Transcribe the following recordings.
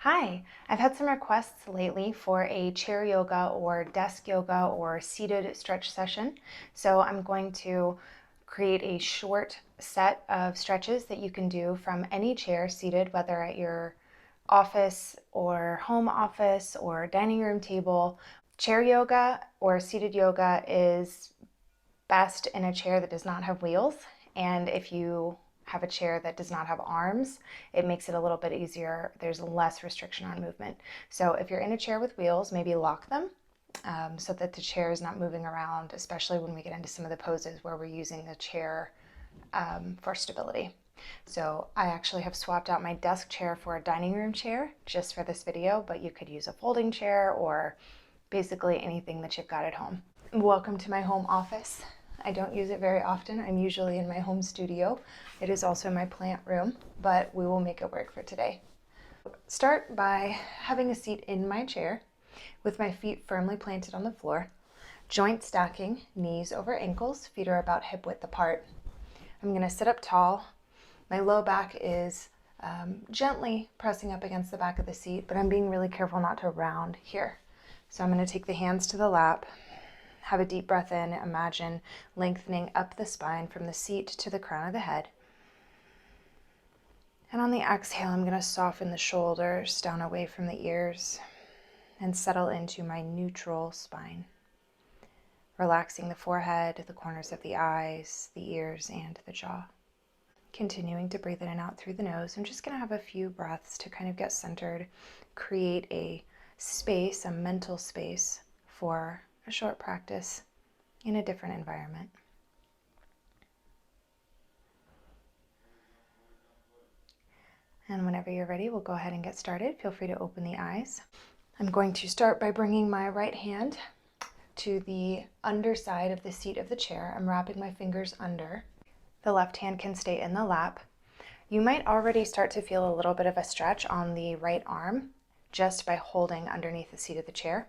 Hi, I've had some requests lately for a chair yoga or desk yoga or seated stretch session. So I'm going to create a short set of stretches that you can do from any chair seated, whether at your office or home office or dining room table. Chair yoga or seated yoga is best in a chair that does not have wheels. And if you have a chair that does not have arms, it makes it a little bit easier. There's less restriction on movement. So if you're in a chair with wheels, maybe lock them so that the chair is not moving around, especially when we get into some of the poses where we're using the chair for stability. So I actually have swapped out my desk chair for a dining room chair just for this video, but you could use a folding chair or basically anything that you've got at home. Welcome to my home office. I don't use it very often. I'm usually in my home studio. It is also my plant room, but we will make it work for today. Start by having a seat in my chair with my feet firmly planted on the floor, joint stacking, knees over ankles, feet are about hip width apart. I'm going to sit up tall. My low back is gently pressing up against the back of the seat, but I'm being really careful not to round here. So I'm going to take the hands to the lap. Have a deep breath in. Imagine lengthening up the spine from the seat to the crown of the head. And on the exhale, I'm going to soften the shoulders down away from the ears and settle into my neutral spine, relaxing the forehead, the corners of the eyes, the ears, and the jaw. Continuing to breathe in and out through the nose. I'm just going to have a few breaths to kind of get centered, create a space, a mental space for a short practice in a different environment. And whenever you're ready, we'll go ahead and get started. Feel free to open the eyes. I'm going to start by bringing my right hand to the underside of the seat of the chair. I'm wrapping my fingers under. The left hand can stay in the lap. You might already start to feel a little bit of a stretch on the right arm just by holding underneath the seat of the chair.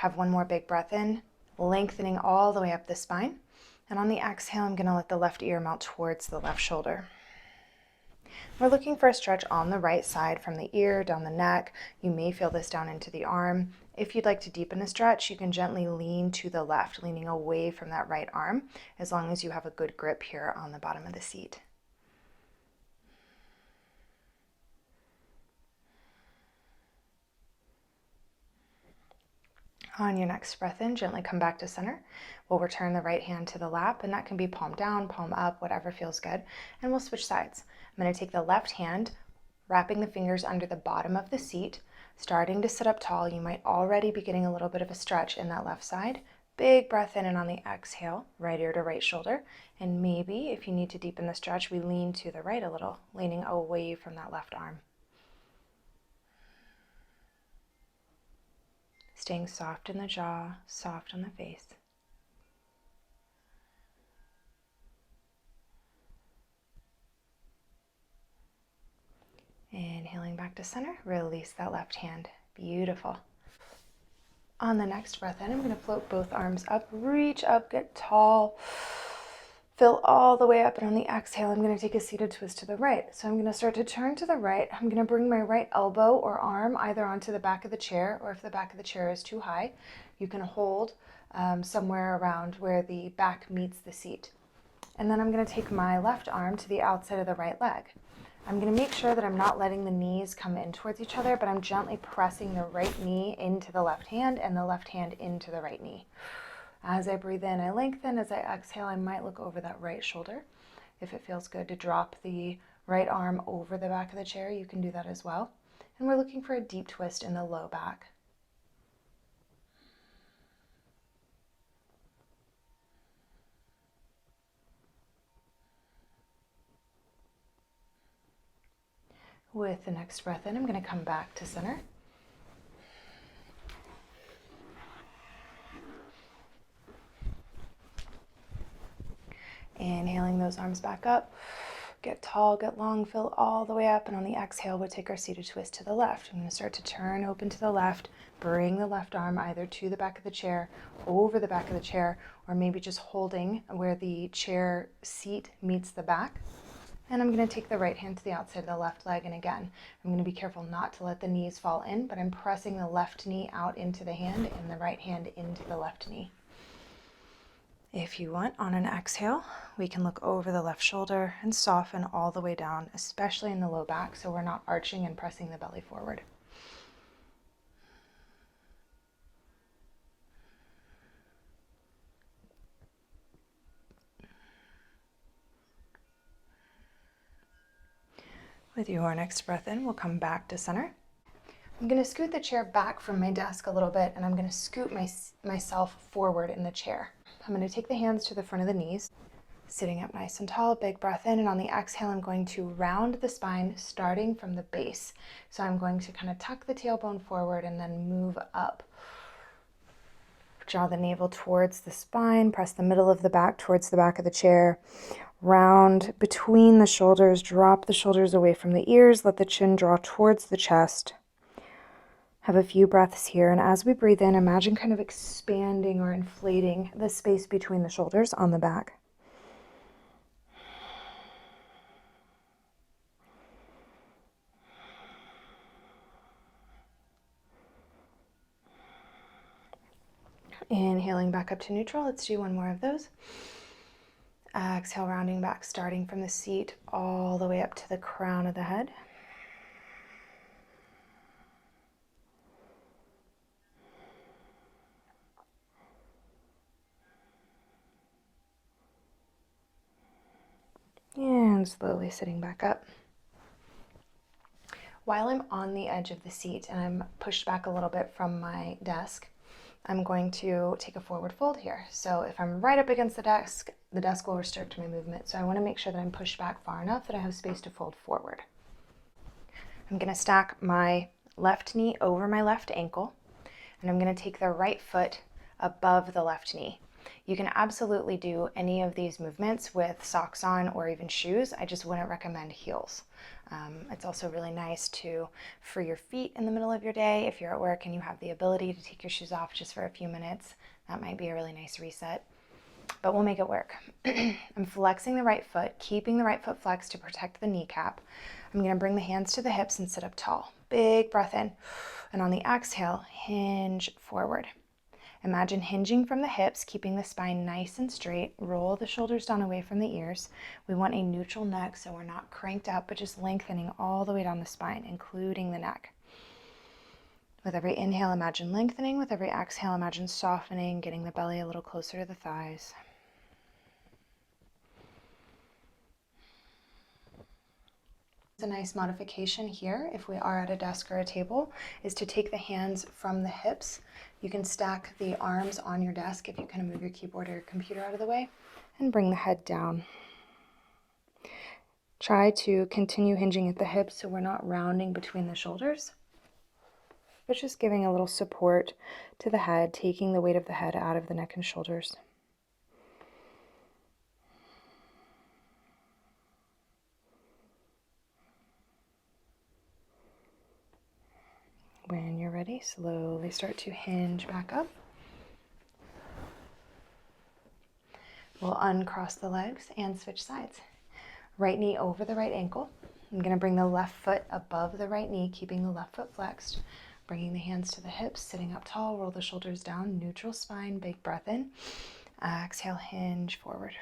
Have one more big breath in, lengthening all the way up the spine. And on the exhale, I'm going to let the left ear melt towards the left shoulder. We're looking for a stretch on the right side from the ear down the neck. You may feel this down into the arm. If you'd like to deepen the stretch, you can gently lean to the left, leaning away from that right arm, as long as you have a good grip here on the bottom of the seat. On your next breath in, gently come back to center. We'll return the right hand to the lap, and that can be palm down, palm up, whatever feels good. And we'll switch sides. I'm going to take the left hand, wrapping the fingers under the bottom of the seat, starting to sit up tall. You might already be getting a little bit of a stretch in that left side. Big breath in, and on the exhale, right ear to right shoulder. And maybe if you need to deepen the stretch, we lean to the right a little, leaning away from that left arm. Staying soft in the jaw, soft on the face. Inhaling back to center, release that left hand. Beautiful. On the next breath in, I'm going to float both arms up, reach up, get tall, fill all the way up, and on the exhale, I'm going to take a seated twist to the right. So I'm going to start to turn to the right. I'm going to bring my right elbow or arm either onto the back of the chair, or if the back of the chair is too high, you can hold somewhere around where the back meets the seat. And then I'm going to take my left arm to the outside of the right leg. I'm going to make sure that I'm not letting the knees come in towards each other, but I'm gently pressing the right knee into the left hand and the left hand into the right knee. As I breathe in, I lengthen. As I exhale, I might look over that right shoulder. If it feels good to drop the right arm over the back of the chair, you can do that as well. And we're looking for a deep twist in the low back. With the next breath in, I'm going to come back to center. Inhaling those arms back up. Get tall, get long, fill all the way up, and on the exhale, we'll take our seated twist to the left. I'm going to start to turn open to the left, bring the left arm either to the back of the chair, over the back of the chair, or maybe just holding where the chair seat meets the back. And I'm going to take the right hand to the outside of the left leg, and again, I'm going to be careful not to let the knees fall in, but I'm pressing the left knee out into the hand and the right hand into the left knee. If you want, on an exhale, we can look over the left shoulder and soften all the way down, especially in the low back, so we're not arching and pressing the belly forward. With your next breath in, we'll come back to center. I'm going to scoot the chair back from my desk a little bit, and I'm going to scoot myself forward in the chair. I'm going to take the hands to the front of the knees, sitting up nice and tall, big breath in, and on the exhale, I'm going to round the spine starting from the base. So I'm going to kind of tuck the tailbone forward and then move up. Draw the navel towards the spine, press the middle of the back towards the back of the chair. Round between the shoulders, drop the shoulders away from the ears, let the chin draw towards the chest. Have a few breaths here, and as we breathe in, imagine kind of expanding or inflating the space between the shoulders on the back. Inhaling back up to neutral. Let's do one more of those. Exhale, rounding back, starting from the seat all the way up to the crown of the head. And slowly sitting back up. While I'm on the edge of the seat and I'm pushed back a little bit from my desk, I'm going to take a forward fold here. So if I'm right up against the desk will restrict my movement. So I want to make sure that I'm pushed back far enough that I have space to fold forward. I'm going to stack my left knee over my left ankle, and I'm going to take the right foot above the left knee. You can absolutely do any of these movements with socks on or even shoes. I just wouldn't recommend heels. It's also really nice to free your feet in the middle of your day. If you're at work and you have the ability to take your shoes off just for a few minutes, that might be a really nice reset, but we'll make it work. I'm flexing the right foot, keeping the right foot flexed to protect the kneecap. I'm going to bring the hands to the hips and sit up tall. Big breath in, and on the exhale, hinge forward. Imagine hinging from the hips, keeping the spine nice and straight. Roll the shoulders down away from the ears. We want a neutral neck, so we're not cranked up, but just lengthening all the way down the spine, including the neck. With every inhale, imagine lengthening. With every exhale, imagine softening, getting the belly a little closer to the thighs. A nice modification here, if we are at a desk or a table, is to take the hands from the hips. You can stack the arms on your desk if you kind of move your keyboard or your computer out of the way, and bring the head down. Try to continue hinging at the hips so we're not rounding between the shoulders, but just giving a little support to the head, taking the weight of the head out of the neck and shoulders. When you're ready, slowly start to hinge back up. We'll uncross the legs and switch sides. Right knee over the right ankle. I'm going to bring the left foot above the right knee, keeping the left foot flexed. Bringing the hands to the hips, sitting up tall, roll the shoulders down, neutral spine, big breath in. Exhale, hinge forward.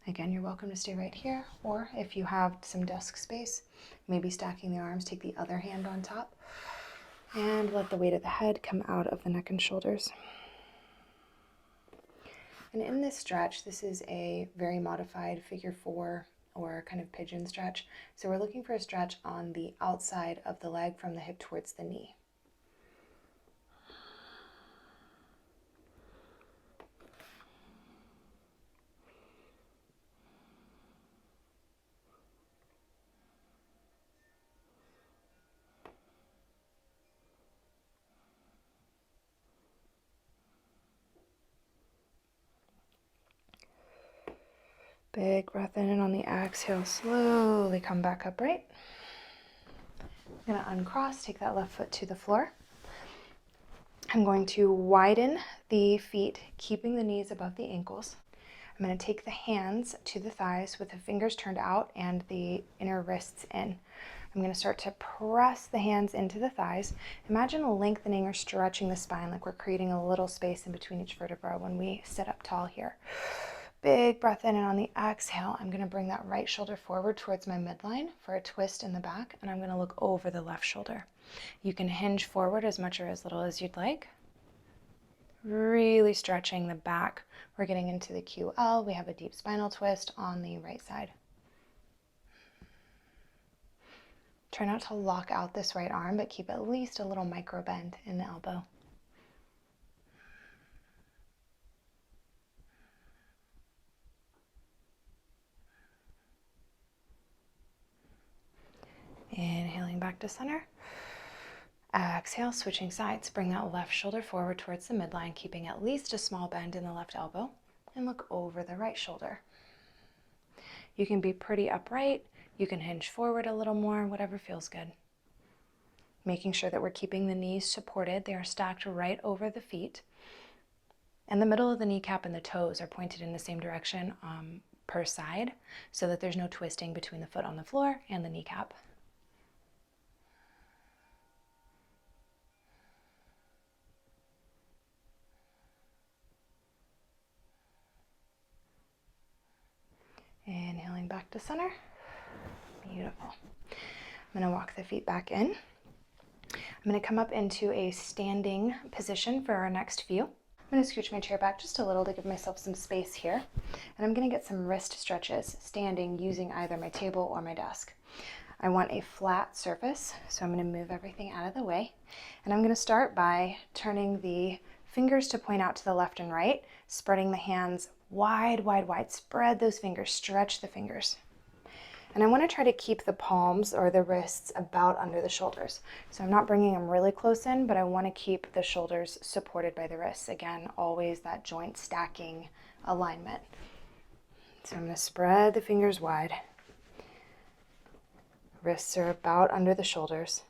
Again, you're welcome to stay right here, or if you have some desk space, maybe stacking the arms, take the other hand on top, and let the weight of the head come out of the neck and shoulders. And in this stretch, this is a very modified figure 4 or kind of pigeon stretch. So we're looking for a stretch on the outside of the leg from the hip towards the knee. Big breath in, and on the exhale, slowly come back upright. I'm going to uncross, take that left foot to the floor. I'm going to widen the feet, keeping the knees above the ankles. I'm going to take the hands to the thighs with the fingers turned out and the inner wrists in. I'm going to start to press the hands into the thighs. Imagine lengthening or stretching the spine like we're creating a little space in between each vertebra when we sit up tall here. Big breath in, and on the exhale, I'm going to bring that right shoulder forward towards my midline for a twist in the back, and I'm going to look over the left shoulder. You can hinge forward as much or as little as you'd like. Really stretching the back. We're getting into the QL. We have a deep spinal twist on the right side. Try not to lock out this right arm, but keep at least a little micro bend in the elbow. Inhaling back to center. Exhale, switching sides. Bring that left shoulder forward towards the midline, keeping at least a small bend in the left elbow, and look over the right shoulder. You can be pretty upright. You can hinge forward a little more, whatever feels good. Making sure that we're keeping the knees supported. They are stacked right over the feet. And the middle of the kneecap and the toes are pointed in the same direction per side, so that there's no twisting between the foot on the floor and the kneecap. Inhaling back to center. Beautiful. I'm going to walk the feet back in. I'm going to come up into a standing position for our next few. I'm going to scooch my chair back just a little to give myself some space here. And I'm going to get some wrist stretches standing using either my table or my desk. I want a flat surface, so I'm going to move everything out of the way. And I'm going to start by turning the fingers to point out to the left and right, spreading the hands wide, wide, wide. Spread those fingers, stretch the fingers. And I want to try to keep the palms or the wrists about under the shoulders. So I'm not bringing them really close in, but I want to keep the shoulders supported by the wrists. Again, always that joint stacking alignment. So I'm going to spread the fingers wide. Wrists are about under the shoulders.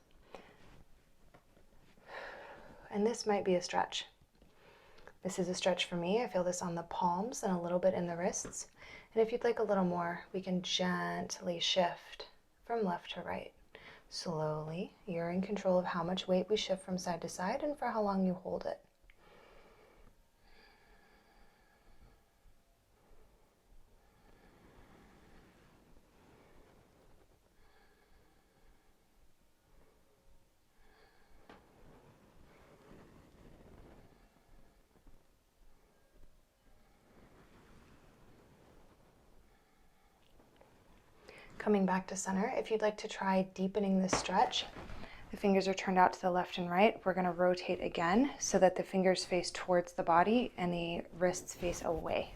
And this might be a stretch. This is a stretch for me. I feel this on the palms and a little bit in the wrists. And if you'd like a little more, we can gently shift from left to right. Slowly, you're in control of how much weight we shift from side to side and for how long you hold it. Coming back to center, if you'd like to try deepening this stretch, the fingers are turned out to the left and right. We're going to rotate again so that the fingers face towards the body and the wrists face away.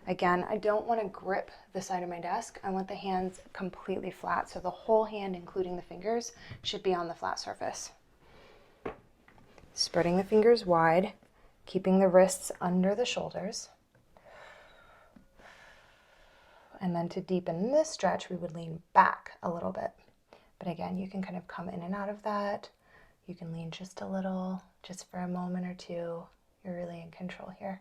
Again, I don't want to grip the side of my desk. I want the hands completely flat, so the whole hand, including the fingers, should be on the flat surface. Spreading the fingers wide, keeping the wrists under the shoulders. And then to deepen this stretch, we would lean back a little bit. But again, you can kind of come in and out of that. You can lean just a little, just for a moment or two. You're really in control here.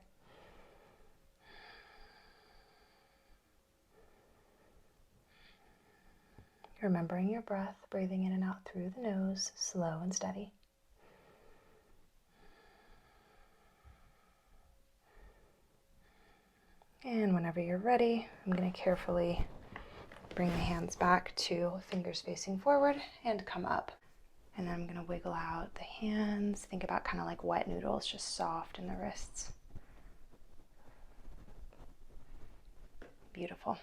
Remembering your breath, breathing in and out through the nose, slow and steady. And whenever you're ready, I'm going to carefully bring the hands back to fingers facing forward and come up. And then I'm going to wiggle out the hands. Think about kind of like wet noodles, just soft in the wrists. Beautiful.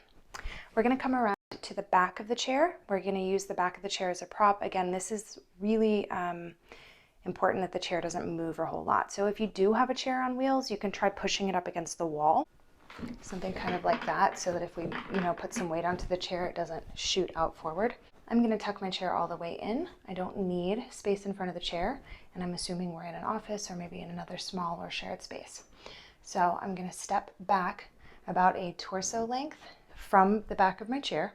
We're going to come around to the back of the chair. We're going to use the back of the chair as a prop. Again, this is really important that the chair doesn't move a whole lot. So if you do have a chair on wheels, you can try pushing it up against the wall. Something kind of like that, so that if we, put some weight onto the chair, it doesn't shoot out forward. I'm going to tuck my chair all the way in. I don't need space in front of the chair, and I'm assuming we're in an office or maybe in another small or shared space. So I'm going to step back about a torso length from the back of my chair.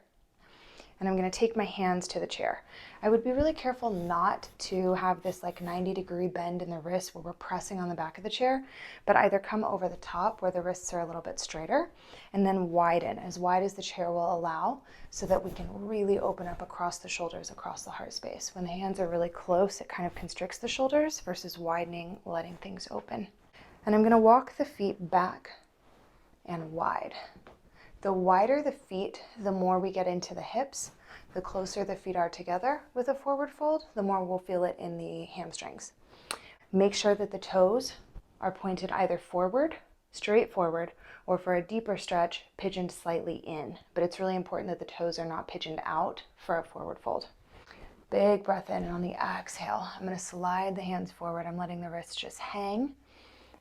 and I'm going to take my hands to the chair. I would be really careful not to have this like 90-degree bend in the wrist where we're pressing on the back of the chair, but either come over the top where the wrists are a little bit straighter and then widen as wide as the chair will allow so that we can really open up across the shoulders, across the heart space. When the hands are really close, it kind of constricts the shoulders versus widening, letting things open. And I'm going to walk the feet back and wide. The wider the feet, the more we get into the hips. The closer the feet are together with a forward fold, the more we'll feel it in the hamstrings. Make sure that the toes are pointed either forward, straight forward, or for a deeper stretch, pigeoned slightly in. But it's really important that the toes are not pigeoned out for a forward fold. Big breath in, and on the exhale, I'm going to slide the hands forward. I'm letting the wrists just hang.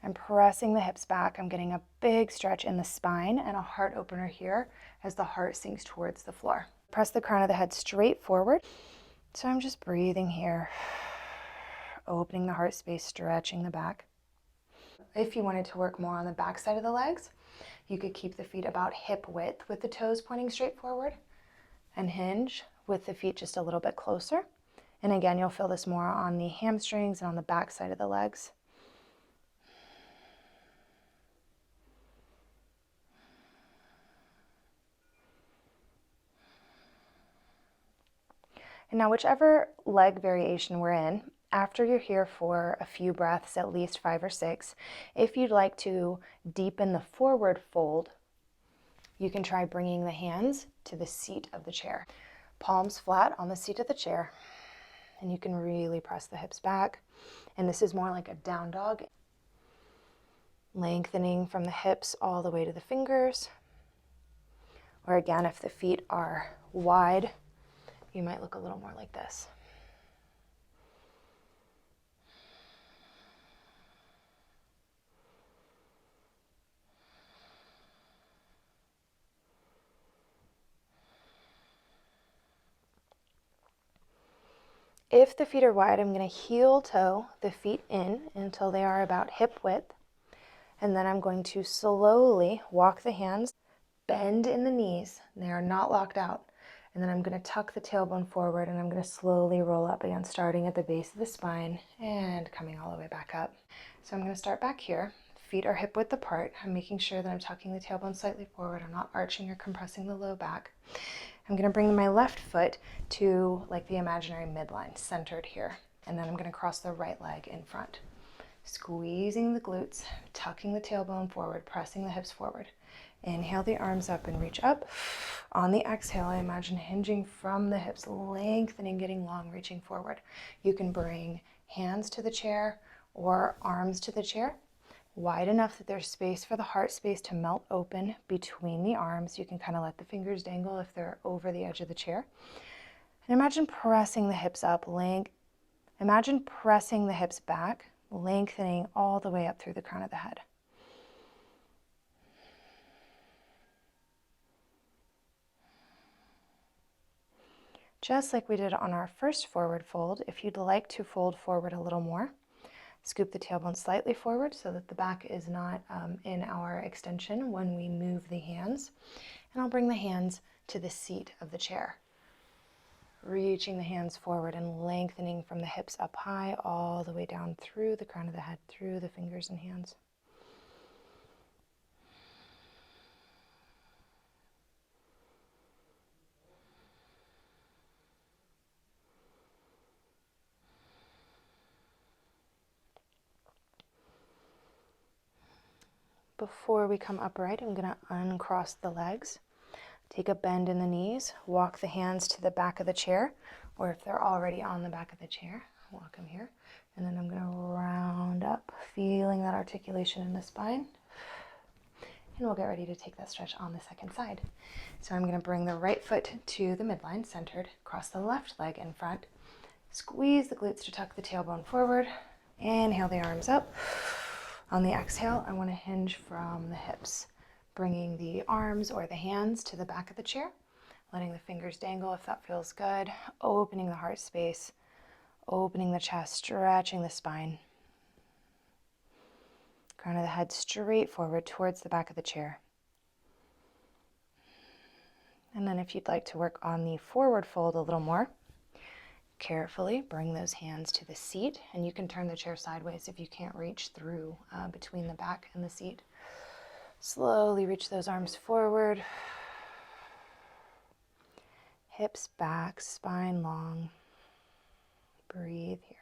I'm pressing the hips back. I'm getting a big stretch in the spine and a heart opener here as the heart sinks towards the floor. Press the crown of the head straight forward. So I'm just breathing here, opening the heart space, stretching the back. If you wanted to work more on the back side of the legs, you could keep the feet about hip width with the toes pointing straight forward and hinge with the feet just a little bit closer. And again, you'll feel this more on the hamstrings and on the back side of the legs. And now whichever leg variation we're in, after you're here for a few breaths, at least 5 or 6, if you'd like to deepen the forward fold, you can try bringing the hands to the seat of the chair. Palms flat on the seat of the chair, and you can really press the hips back. And this is more like a down dog, lengthening from the hips all the way to the fingers. Or again, if the feet are wide, you might look a little more like this. If the feet are wide, I'm going to heel toe the feet in until they are about hip width. And then I'm going to slowly walk the hands, bend in the knees. They are not locked out. And then I'm going to tuck the tailbone forward, and I'm going to slowly roll up again, starting at the base of the spine and coming all the way back up. So I'm going to start back here. Feet are hip width apart. I'm making sure that I'm tucking the tailbone slightly forward. I'm not arching or compressing the low back. I'm going to bring my left foot to like the imaginary midline, centered here. And then I'm going to cross the right leg in front. Squeezing the glutes, tucking the tailbone forward, pressing the hips forward. Inhale the arms up and reach up. On the exhale, I imagine hinging from the hips, lengthening, getting long, reaching forward. You can bring hands to the chair or arms to the chair, wide enough that there's space for the heart space to melt open between the arms. You can kind of let the fingers dangle if they're over the edge of the chair. And imagine pressing the hips up, imagine pressing the hips back, lengthening all the way up through the crown of the head. Just like we did on our first forward fold, if you'd like to fold forward a little more, scoop the tailbone slightly forward so that the back is not in our extension when we move the hands. And I'll bring the hands to the seat of the chair. Reaching the hands forward and lengthening from the hips up high all the way down through the crown of the head, through the fingers and hands. Before we come upright, I'm going to uncross the legs. Take a bend in the knees, walk the hands to the back of the chair, or if they're already on the back of the chair, walk them here. And then I'm going to round up, feeling that articulation in the spine. And we'll get ready to take that stretch on the second side. So I'm going to bring the right foot to the midline, centered, cross the left leg in front, squeeze the glutes to tuck the tailbone forward, inhale the arms up. On the exhale, I want to hinge from the hips, bringing the arms or the hands to the back of the chair, letting the fingers dangle if that feels good, opening the heart space, opening the chest, stretching the spine. Crown of the head straight forward towards the back of the chair. And then if you'd like to work on the forward fold a little more, carefully bring those hands to the seat, and you can turn the chair sideways if you can't reach through between the back and the seat. Slowly reach those arms forward, hips back, spine long. Breathe here.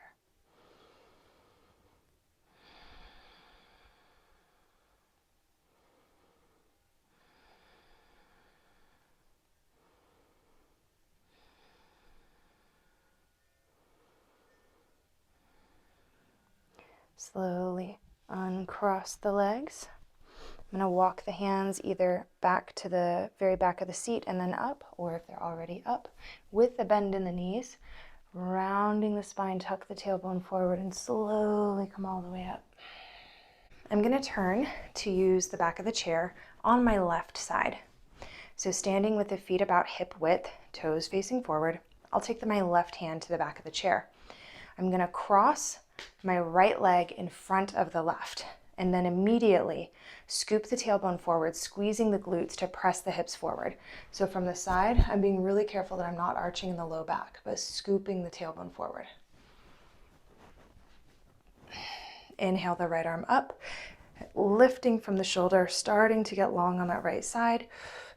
Slowly uncross the legs. I'm going to walk the hands either back to the very back of the seat and then up, or if they're already up, with the bend in the knees, rounding the spine, tuck the tailbone forward, and slowly come all the way up. I'm going to turn to use the back of the chair on my left side. So standing with the feet about hip width, toes facing forward, I'll take my left hand to the back of the chair. I'm going to cross my right leg in front of the left, and then immediately scoop the tailbone forward, squeezing the glutes to press the hips forward. So from the side, I'm being really careful that I'm not arching in the low back, but scooping the tailbone forward. Inhale the right arm up, lifting from the shoulder, starting to get long on that right side.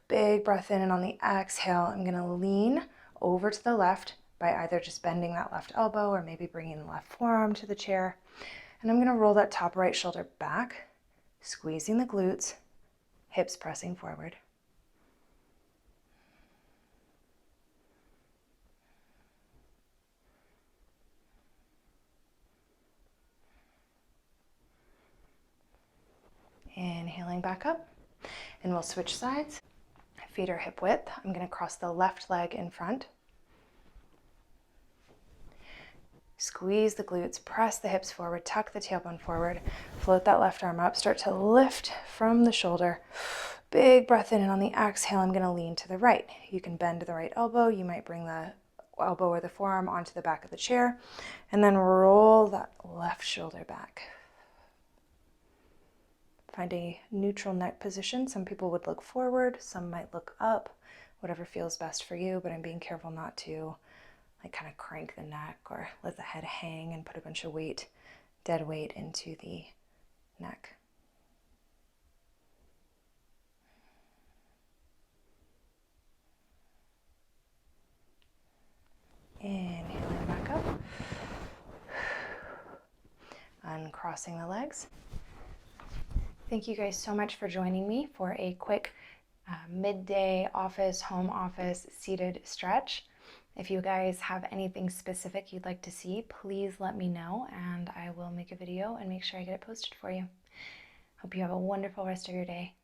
Big breath in, and on the exhale, I'm going to lean over to the left by either just bending that left elbow or maybe bringing the left forearm to the chair. And I'm going to roll that top right shoulder back, squeezing the glutes, hips pressing forward. Inhaling back up, and we'll switch sides. Feet are hip width. I'm going to cross the left leg in front. Squeeze the glutes, press the hips forward, tuck the tailbone forward, float that left arm up, start to lift from the shoulder. Big breath in, and on the exhale, I'm going to lean to the right. You can bend the right elbow. You might bring the elbow or the forearm onto the back of the chair, and then roll that left shoulder back. Find a neutral neck position. Some people would look forward, some might look up, whatever feels best for you, but I'm being careful not to kind of crank the neck or let the head hang and put a bunch of weight, dead weight into the neck. Inhaling back up. Uncrossing the legs. Thank you guys so much for joining me for a quick midday office, home office seated stretch. If you guys have anything specific you'd like to see, please let me know and I will make a video and make sure I get it posted for you. Hope you have a wonderful rest of your day.